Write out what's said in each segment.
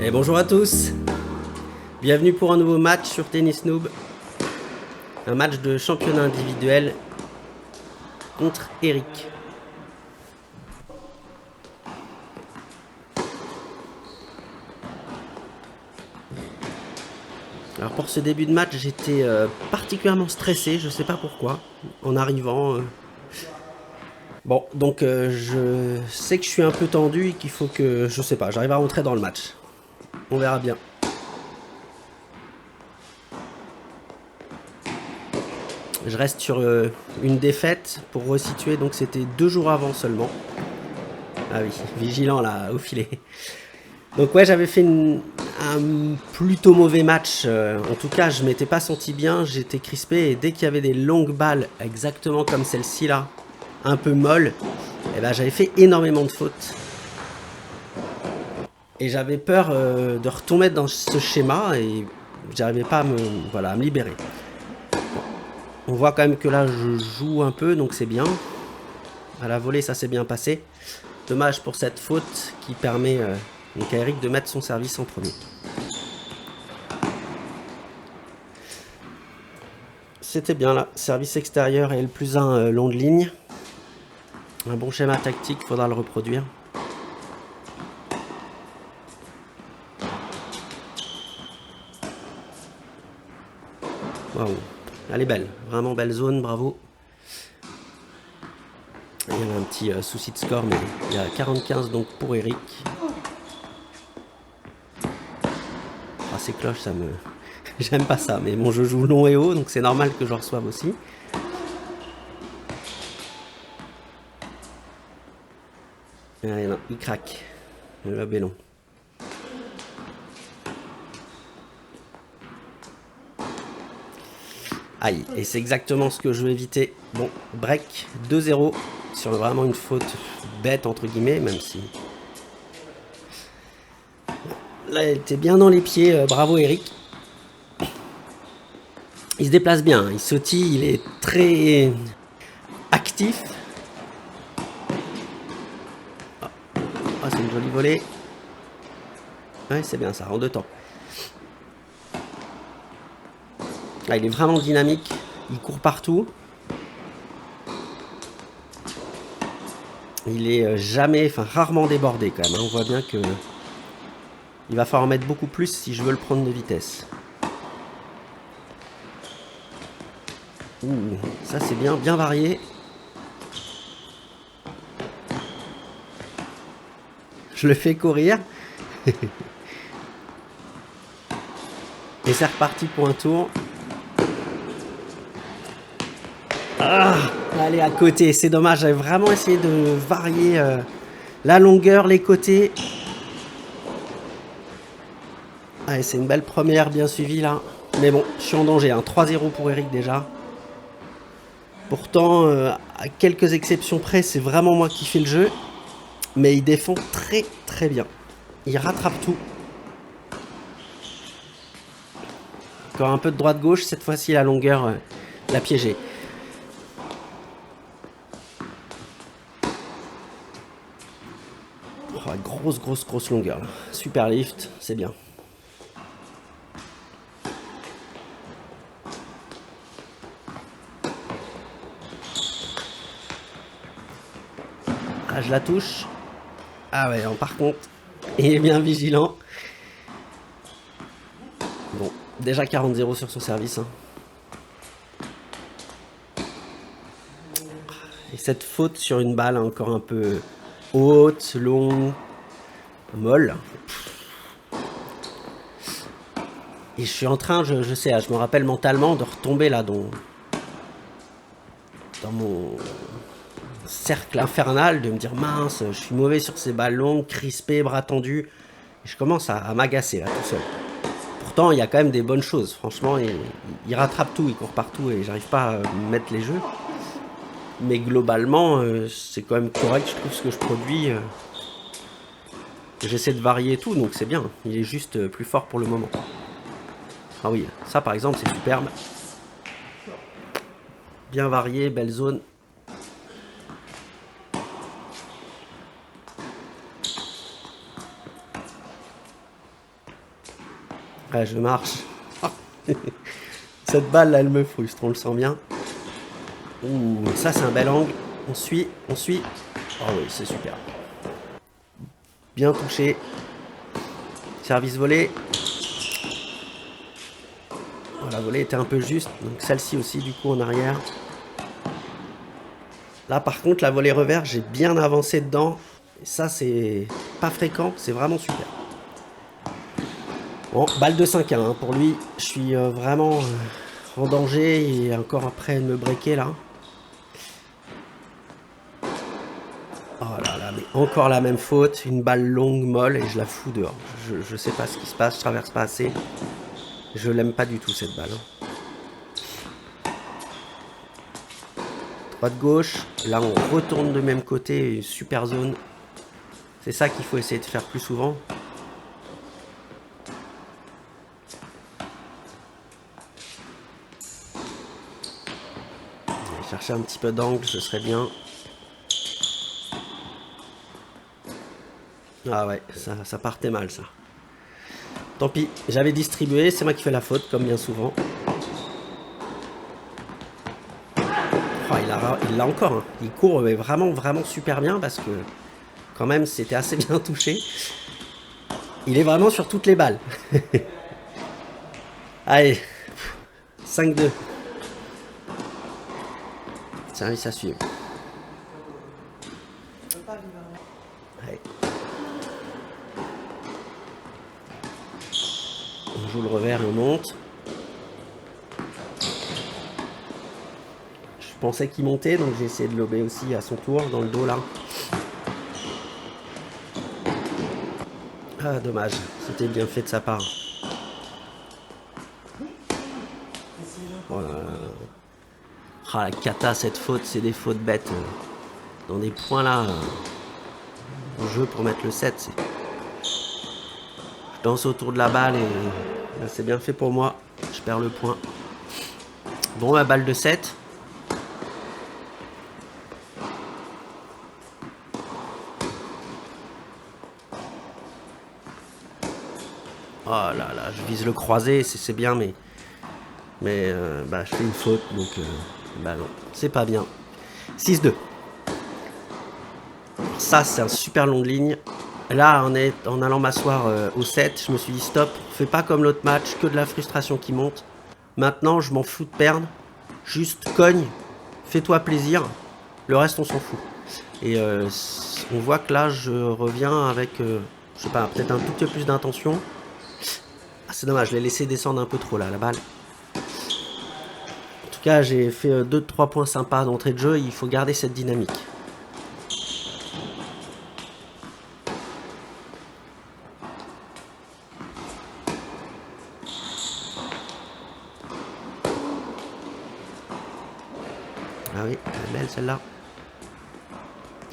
Et bonjour à tous, bienvenue pour un nouveau match sur Tennis Noob. Un match de championnat individuel contre Eric. Alors pour ce début de match, j'étais particulièrement stressé, je sais pas pourquoi, en arrivant. Bon, donc je sais que je suis un peu tendu et qu'il faut que, je sais pas, j'arrive à rentrer dans le match. On verra bien. Je reste sur une défaite pour resituer, donc c'était 2 jours avant seulement. Ah oui, vigilant là, au filet. Donc ouais, j'avais fait un plutôt mauvais match. En tout cas, je m'étais pas senti bien, j'étais crispé et dès qu'il y avait des longues balles, exactement comme celle-ci là, un peu molle, eh ben, j'avais fait énormément de fautes. Et j'avais peur de retomber dans ce schéma et j'arrivais pas à me libérer. On voit quand même que là je joue un peu, donc c'est bien. À la volée, ça s'est bien passé. Dommage pour cette faute qui permet donc à Eric de mettre son service en premier. C'était bien là, service extérieur et le plus 1 long de ligne. Un bon schéma tactique, faudra le reproduire. Waouh, elle est belle, vraiment belle zone, bravo. Il y avait un petit souci de score, mais il y a 45 donc pour Eric. Ah, ces cloches, ça me... J'aime pas ça, mais bon, je joue long et haut, donc c'est normal que je reçoive aussi. Allez, non, il craque. Le lob est long. Aïe, et c'est exactement ce que je veux éviter. Bon, break 2-0 sur vraiment une faute bête, entre guillemets, même si... Là, elle était bien dans les pieds, bravo Eric. Il se déplace bien, il sautille, il est très actif. Oh, c'est une jolie volée. Ouais, c'est bien ça, en 2 temps. Là, il est vraiment dynamique, il court partout. Il est jamais, enfin rarement débordé quand même. Hein. On voit bien que il va falloir mettre beaucoup plus si je veux le prendre de vitesse. Ouh, ça c'est bien, bien varié. Je le fais courir. Et c'est reparti pour un tour. Ah, allez à côté, c'est dommage. J'avais vraiment essayé de varier la longueur, les côtés. Allez, c'est une belle première, bien suivie là. Mais bon, je suis en danger. Hein. 3-0 pour Eric déjà. Pourtant, à quelques exceptions près, c'est vraiment moi qui fais le jeu. Mais il défend très très bien. Il rattrape tout. Encore un peu de droite-gauche. Cette fois-ci, la longueur l'a piégé. Oh, grosse longueur. Là. Super lift, c'est bien. Ah, je la touche. Ah ouais, non, par contre, il est bien vigilant. Bon, déjà 40-0 sur son service. Hein. Et cette faute sur une balle encore un peu haute, longue, molle. Et je suis en train, je sais, je me rappelle mentalement de retomber là dans mon cercle infernal, de me dire mince, je suis mauvais sur ces balles longues, crispé, bras tendus. Et je commence à m'agacer là tout seul. Pourtant, il y a quand même des bonnes choses. Franchement, il rattrape tout, il court partout et j'arrive pas à mettre les jeux. Mais globalement, c'est quand même correct, je trouve, ce que je produis. J'essaie de varier tout, donc c'est bien. Il est juste plus fort pour le moment. Ah oui, ça par exemple, c'est superbe. Bien varié, belle zone. Ouais, je marche. Cette balle là, elle me frustre, on le sent bien. Ouh, ça c'est un bel angle. On suit, on suit. Oh oui, c'est super. Bien touché. Service volé. Oh, la volée était un peu juste. Donc celle-ci aussi, du coup, en arrière. Là, par contre, la volée revers, j'ai bien avancé dedans. Et ça, c'est pas fréquent. C'est vraiment super. Bon, balle de 5-1. Hein. Pour lui, je suis vraiment en danger. Et encore après de me breaker, là. Oh là là, mais encore la même faute. Une balle longue, molle, et je la fous dehors. Je sais pas ce qui se passe. Je traverse pas assez. Je l'aime pas du tout, cette balle. Droite-gauche. Là, on retourne de même côté. Super zone. C'est ça qu'il faut essayer de faire plus souvent. Chercher un petit peu d'angle, ce serait bien. Ah ouais, ça partait mal, ça. Tant pis, j'avais distribué, c'est moi qui fais la faute, comme bien souvent. Oh, il l'a encore. Hein. Il court mais vraiment, vraiment super bien, parce que quand même, c'était assez bien touché. Il est vraiment sur toutes les balles. Allez, 5-2. Service à suivre. Allez. On joue le revers et on monte. Je pensais qu'il montait, donc j'ai essayé de lober aussi à son tour, dans le dos là. Ah, dommage. C'était bien fait de sa part. Oh là là. Ah, la cata, cette faute, c'est des fautes bêtes. Dans des points là, en jeu pour mettre le 7. Je danse autour de la balle et là, c'est bien fait pour moi. Je perds le point. Bon, ma balle de 7. Oh là là, je vise le croisé, c'est bien, mais bah, je fais une faute, donc bah non, c'est pas bien. 6-2. Ça, c'est un super long de ligne. Là, en allant m'asseoir au 7, je me suis dit stop, fais pas comme l'autre match, que de la frustration qui monte. Maintenant, je m'en fous de perdre. Juste cogne, fais-toi plaisir. Le reste, on s'en fout. Et on voit que là, je reviens avec, je sais pas, peut-être un tout petit peu plus d'intention. Ah, c'est dommage, je l'ai laissé descendre un peu trop là, la balle. En tout cas, j'ai fait 2-3 points sympas d'entrée de jeu. Il faut garder cette dynamique. Ah oui, elle est belle celle-là.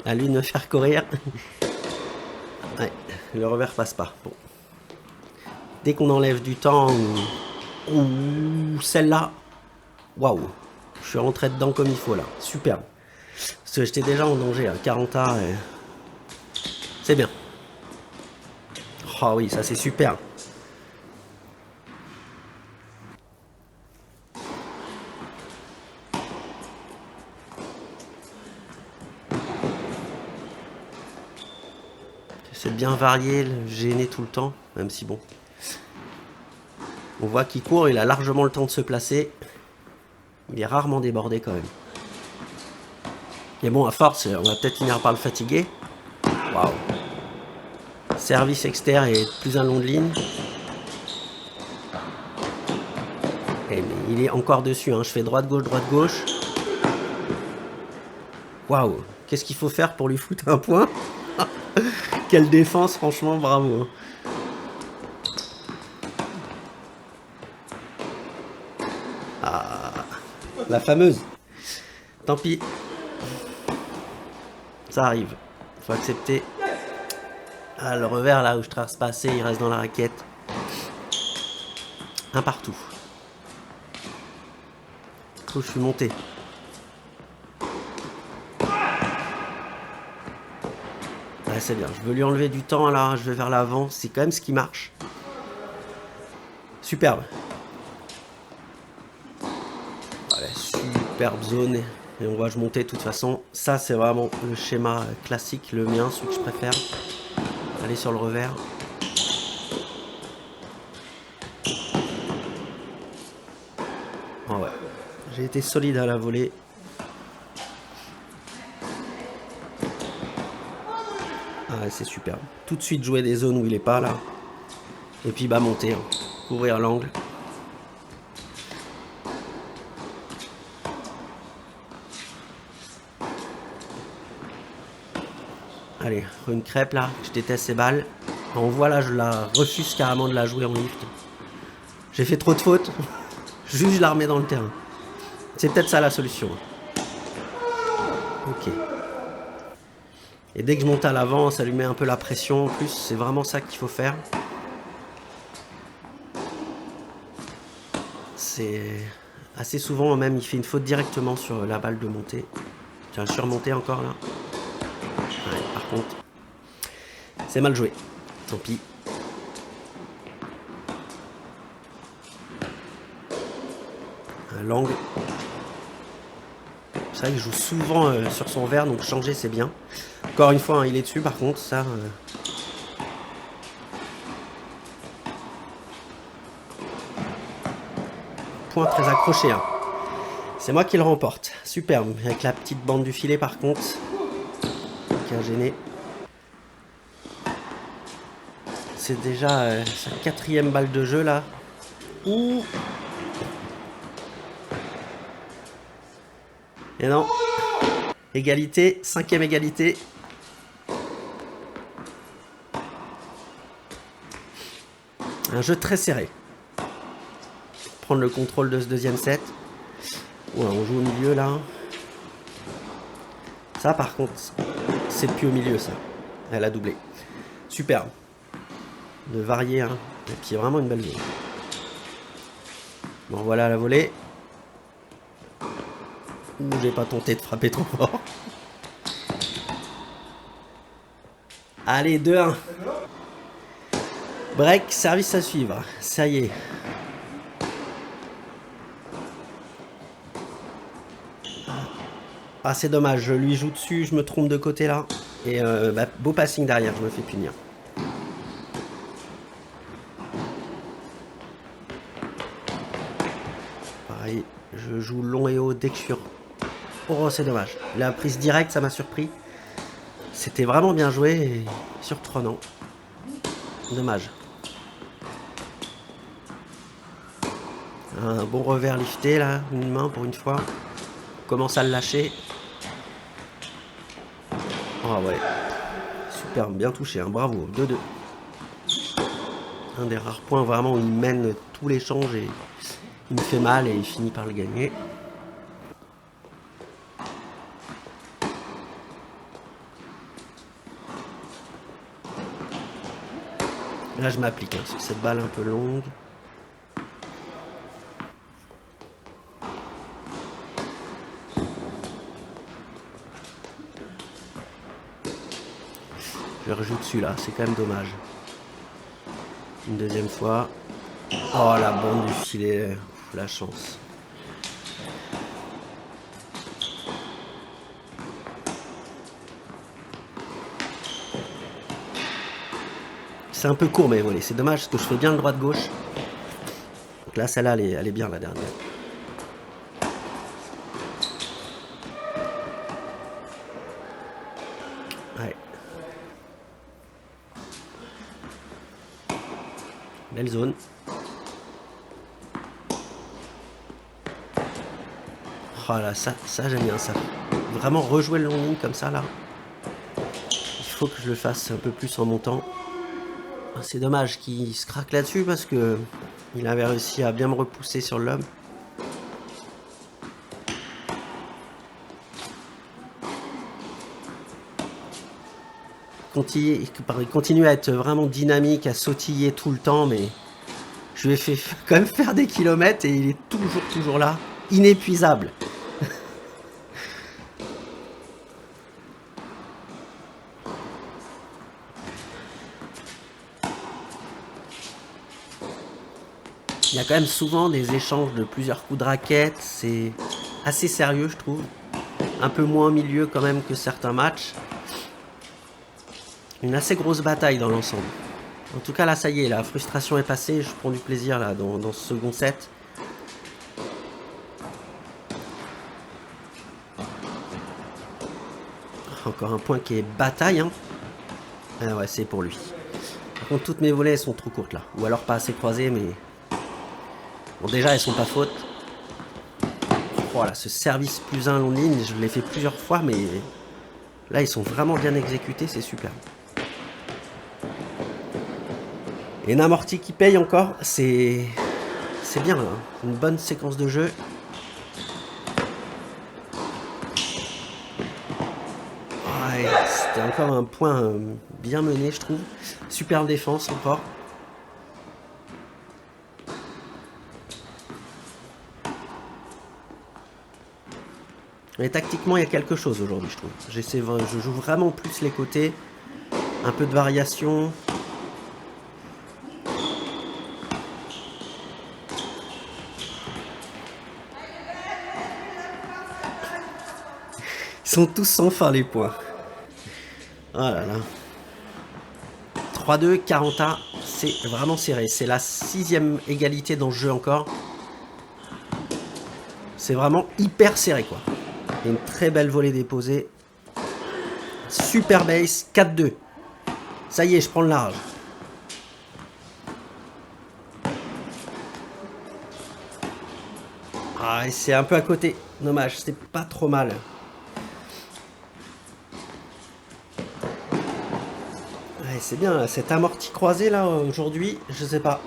À lui de me faire courir. Ouais, le revers passe pas. Bon. Dès qu'on enlève du temps, ou celle-là, waouh, je suis rentré dedans comme il faut là. Superbe. Parce que j'étais déjà en danger à 40A. Et... c'est bien. Oh oui, ça c'est super. C'est bien varié, gêné tout le temps, même si bon. On voit qu'il court, il a largement le temps de se placer. Il est rarement débordé quand même. Et bon, à force, on va peut-être finir par le fatiguer. Waouh. Service externe et plus un long de ligne. Mais il est encore dessus, hein. Je fais droite-gauche, droite-gauche. Waouh. Qu'est-ce qu'il faut faire pour lui foutre un point? Quelle défense, franchement, bravo. Ah, la fameuse. Tant pis. Ça arrive. Faut accepter. Ah, le revers, là où je traverse pas assez, il reste dans la raquette. Un partout. Je suis monté. Ouais, c'est bien. Je veux lui enlever du temps, là. Je vais vers l'avant. C'est quand même ce qui marche. Superbe. Voilà, superbe zone. Et on va je monter de toute façon. Ça, c'est vraiment le schéma classique, le mien, celui que je préfère. Aller sur le revers. Oh ouais. J'ai été solide à la volée. Ah ouais, c'est superbe. Tout de suite jouer des zones où il est pas là. Et puis bah monter, hein. Couvrir l'angle. Allez, une crêpe là, je déteste ces balles. On voit là, je la refuse carrément de la jouer en lift. J'ai fait trop de fautes, juste je la remets dans le terrain. C'est peut-être ça la solution. Ok. Et dès que je monte à l'avant, ça lui met un peu la pression. En plus, c'est vraiment ça qu'il faut faire. C'est assez souvent même, il fait une faute directement sur la balle de montée. Tiens, surmonté encore là. Ouais, par contre, c'est mal joué. Tant pis. L'angle. C'est vrai que je joue souvent sur son verre, donc changer c'est bien. Encore une fois, hein, il est dessus par contre, ça... Point très accroché. Hein. C'est moi qui le remporte. Superbe. Avec la petite bande du filet par contre. Qui a gêné. C'est déjà sa 4e balle de jeu là. Ouh. Et non. Égalité. 5e égalité. Un jeu très serré. Prendre le contrôle de ce deuxième set. Ouais, on joue au milieu là. Ça par contre, c'est plus au milieu ça. Elle a doublé. Superbe. De varier, hein. Et puis vraiment une belle zone. Bon voilà la volée. J'ai pas tenté de frapper trop fort. Allez, 2-1. Break, service à suivre. Ça y est. Ah, c'est dommage. Je lui joue dessus, je me trompe de côté là. Et bah, beau passing derrière, je me fais punir. Pareil, je joue long et haut dès que je suis... Oh, c'est dommage. La prise directe, ça m'a surpris. C'était vraiment bien joué et surprenant. Dommage. Un bon revers lifté là, une main pour une fois. On commence à le lâcher. Oh ouais. Super, bien touché, hein. Bravo. 2-2. Un des rares points vraiment où il mène tout l'échange et il me fait mal et il finit par le gagner. Là je m'applique hein, sur cette balle un peu longue. Je rejoue dessus là, c'est quand même dommage. Une deuxième fois. Oh la bande du filet, la chance. C'est un peu court mais voilà, c'est dommage parce que je fais bien le droite-gauche. Donc là celle-là elle est bien la dernière. Ouais. Belle zone. Oh là, ça j'aime bien ça. Vraiment rejouer le long ligne comme ça là. Il faut que je le fasse un peu plus en montant. C'est dommage qu'il se craque là-dessus parce que il avait réussi à bien me repousser sur le lob. Il continue à être vraiment dynamique, à sautiller tout le temps, mais je lui ai fait quand même faire des kilomètres et il est toujours là, inépuisable. Il y a quand même souvent des échanges de plusieurs coups de raquette. C'est assez sérieux, je trouve. Un peu moins au milieu quand même que certains matchs. Une assez grosse bataille dans l'ensemble. En tout cas, là, ça y est, la frustration est passée. Je prends du plaisir là dans ce second set. Encore un point qui est bataille. Hein. Ah ouais, c'est pour lui. Par contre, toutes mes volées, elles sont trop courtes là. Ou alors pas assez croisées, mais... Bon, déjà, elles sont pas fautes. Voilà, ce service plus 1 long ligne, je l'ai fait plusieurs fois, mais... Là, ils sont vraiment bien exécutés, c'est super. Et une amorti qui paye encore, c'est bien, là. Une bonne séquence de jeu. Ouais, c'était encore un point bien mené, je trouve. Super défense encore. Mais tactiquement, il y a quelque chose aujourd'hui, je trouve. Je joue vraiment plus les côtés. Un peu de variation. Ils sont tous sans fin, les points. Oh là là. 3-2, 40A. C'est vraiment serré. C'est la 6e égalité dans le jeu encore. C'est vraiment hyper serré, quoi. Il y a une très belle volée déposée. Super base, 4-2. Ça y est, je prends le large. Ah, et c'est un peu à côté. Dommage, c'est pas trop mal. Ouais, c'est bien, cette amorti croisée là, aujourd'hui, je sais pas.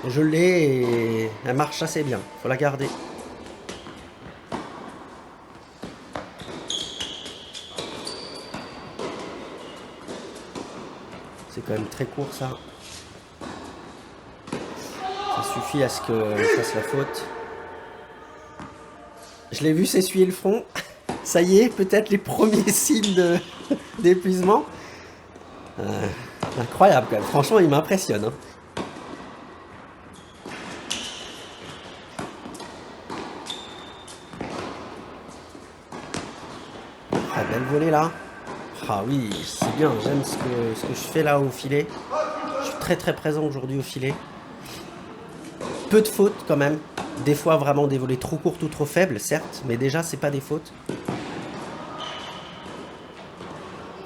Je l'ai et elle marche assez bien. Faut la garder. C'est quand même très court ça. Ça suffit à ce que je fasse la faute. Je l'ai vu s'essuyer le front. Ça y est, peut-être les premiers signes d'épuisement. Incroyable quand même. Franchement, il m'impressionne. Hein. Ah, belle volée là. Ah oui, c'est bien. J'aime ce que je fais là au filet. Je suis très très présent aujourd'hui au filet. Peu de fautes quand même. Des fois vraiment des volées trop courtes ou trop faibles, certes. Mais déjà, c'est pas des fautes.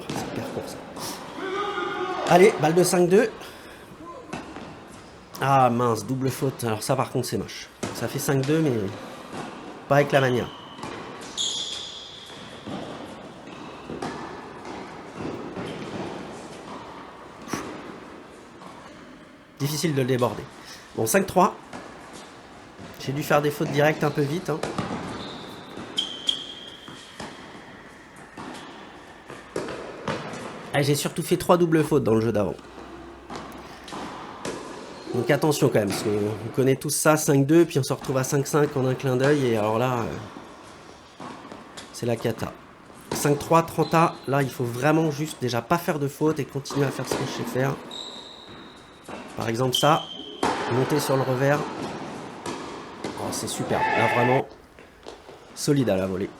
C'est hyper court ça. Allez, balle de 5-2. Ah mince, double faute. Alors ça par contre c'est moche. Ça fait 5-2 mais pas avec la manière. Difficile de le déborder. Bon, 5-3. J'ai dû faire des fautes directes un peu vite. Hein. Ah, j'ai surtout fait 3 doubles fautes dans le jeu d'avant. Donc attention quand même, parce qu'on connaît tous ça, 5-2, puis on se retrouve à 5-5 en un clin d'œil, et alors là, c'est la cata. 5-3, 30A, là il faut vraiment juste déjà pas faire de faute et continuer à faire ce que je sais faire. Par exemple ça, monter sur le revers. Oh, c'est super, là vraiment solide à la volée.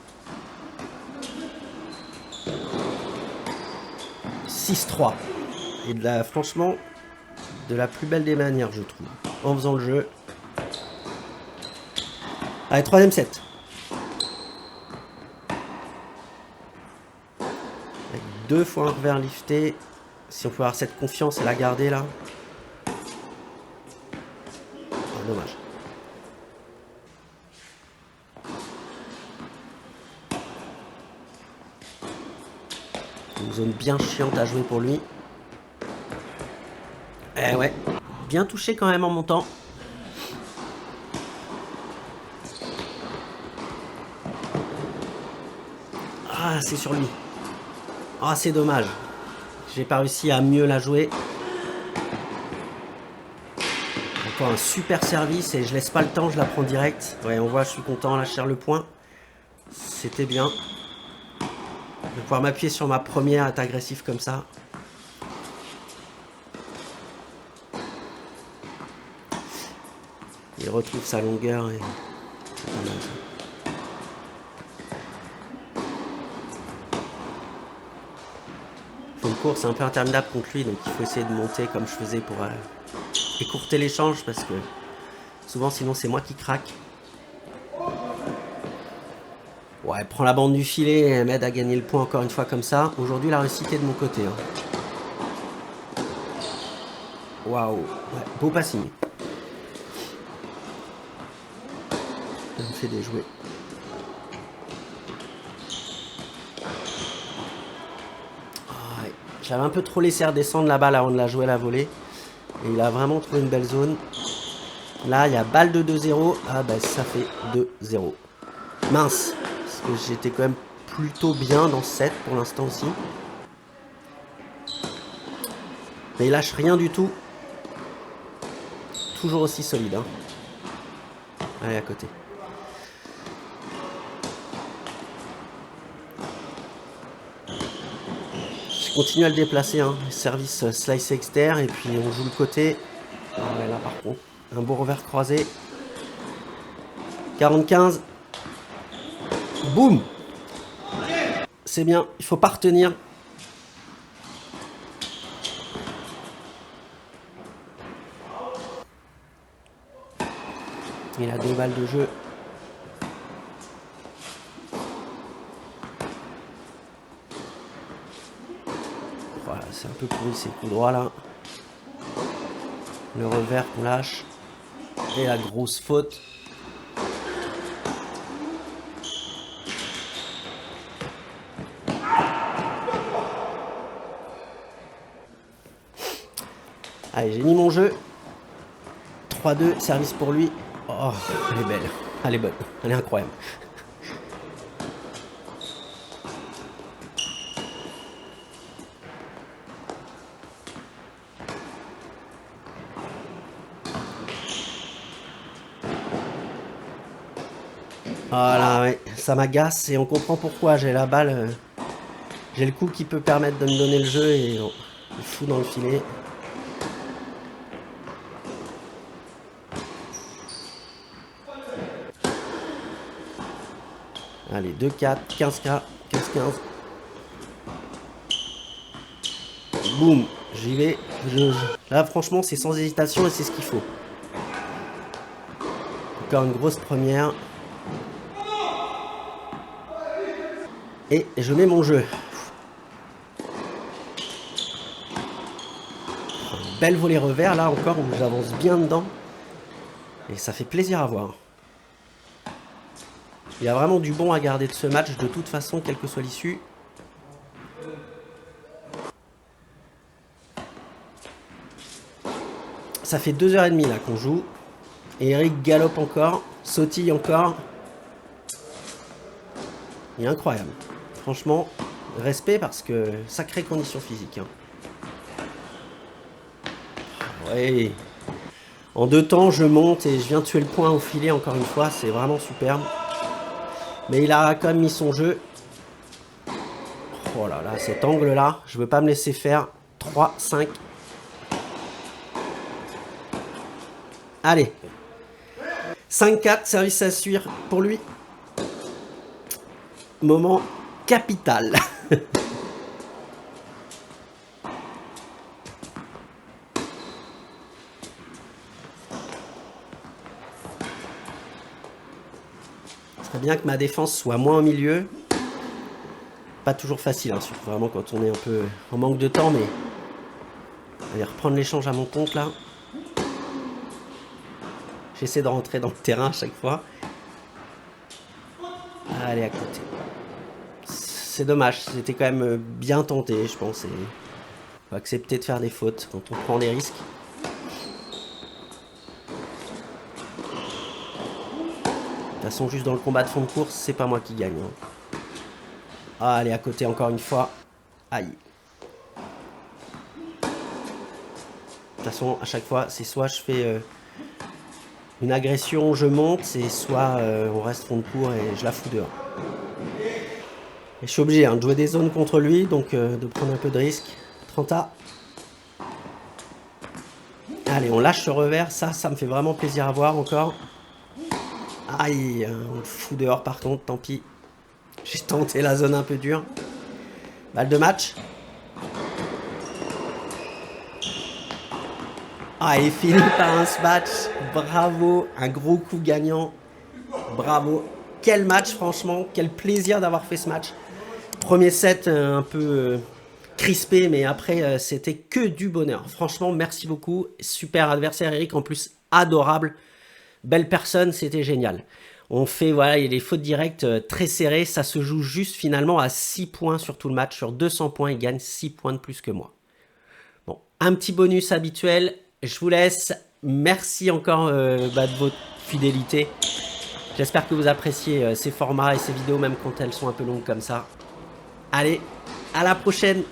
6-3. Et de la, franchement, de la plus belle des manières, je trouve. En faisant le jeu. Allez, troisième set. Avec 2 fois un revers lifté. Si on peut avoir cette confiance et la garder là. Ah, dommage. Une zone bien chiante à jouer pour lui. Eh ouais. Bien touché quand même en montant. Ah, c'est sur lui. Ah, c'est dommage. J'ai pas réussi à mieux la jouer. Encore un super service et je laisse pas le temps, je la prends direct. Ouais, on voit, je suis content, là je tire le point. C'était bien. Je vais pouvoir m'appuyer sur ma première, être agressif comme ça. retrouve sa longueur et c'est pas mal ça. Une course un peu interminable contre lui, donc il faut essayer de monter comme je faisais pour écourter l'échange parce que souvent sinon c'est moi qui craque. Ouais, prends la bande du filet et elle m'aide à gagner le point encore une fois comme ça. Aujourd'hui la réussite est de mon côté. Waouh, ouais, beau passing. Ça me fait déjouer. Ouais. J'avais un peu trop laissé redescendre la balle avant de la jouer à la volée. Et il a vraiment trouvé une belle zone. Là, il y a balle de 2-0. Ah bah ça fait 2-0. Mince. Parce que j'étais quand même plutôt bien dans ce set pour l'instant aussi. Mais il lâche rien du tout. Toujours aussi solide. Hein. Allez, à côté. Je continue à le déplacer. Hein. Service slice externe. Et puis on joue le côté. Ah ouais, là par contre. Un beau revers croisé. 45. Boum. C'est bien. Il faut pas retenir. Il a 2 balles de jeu. Voilà, c'est un peu pourri ces coups droits là. Le revers qu'on lâche. Et la grosse faute. Allez, j'ai mis mon jeu. 3-2, service pour lui. Oh, elle est belle. Elle est bonne. Elle est incroyable. Voilà, ouais. Ça m'agace et on comprend pourquoi. J'ai la balle. J'ai le coup qui peut permettre de me donner le jeu et on est fou dans le filet. Allez, 2-4, 15K, 15-15. Boum, j'y vais. Là, franchement, c'est sans hésitation et c'est ce qu'il faut. Encore une grosse première. Et je mets mon jeu. Belle volée revers, là encore, où j'avance bien dedans. Et ça fait plaisir à voir. Il y a vraiment du bon à garder de ce match, de toute façon, quelle que soit l'issue. Ça fait 2h30 là qu'on joue. Et Eric galope encore, sautille encore. Il est incroyable. Franchement, respect parce que sacrée condition physique. Hein. Ouais. En 2 temps, je monte et je viens de tuer le point au filet encore une fois. C'est vraiment superbe. Mais il a quand même mis son jeu. Oh là là, cet angle-là, je veux pas me laisser faire. 3, 5. Allez. 5-4, service à suivre pour lui. Moment capital. Ce serait bien que ma défense soit moins au milieu. Pas toujours facile, hein, surtout vraiment quand on est un peu en manque de temps, mais... Allez, reprendre l'échange à mon compte, là. J'essaie de rentrer dans le terrain à chaque fois. Allez, à côté. C'est dommage, c'était quand même bien tenté, je pense. Et faut accepter de faire des fautes quand on prend des risques. De toute façon, juste dans le combat de fond de course, c'est pas moi qui gagne. Hein. Ah, allez, à côté encore une fois. Aïe. De toute façon, à chaque fois, c'est soit je fais une agression, je monte, et soit on reste fond de cours et je la fous dehors. Et je suis obligé hein, de jouer des zones contre lui, donc de prendre un peu de risque. 30A. Allez, on lâche le revers. Ça me fait vraiment plaisir à voir encore. Aïe, on le fout dehors par contre, tant pis. J'ai tenté la zone un peu dure. Balle de match. Ah, et fini par un smash. Bravo, un gros coup gagnant. Bravo. Quel match, franchement. Quel plaisir d'avoir fait ce match. Premier set un peu crispé, mais après, c'était que du bonheur. Franchement, merci beaucoup. Super adversaire, Eric. En plus, adorable. Belle personne, c'était génial. On fait, voilà, il y a les fautes directes très serrées. Ça se joue juste finalement à 6 points sur tout le match. Sur 200 points, il gagne 6 points de plus que moi. Bon, un petit bonus habituel. Je vous laisse. Merci encore de votre fidélité. J'espère que vous appréciez ces formats et ces vidéos, même quand elles sont un peu longues comme ça. Allez, à la prochaine!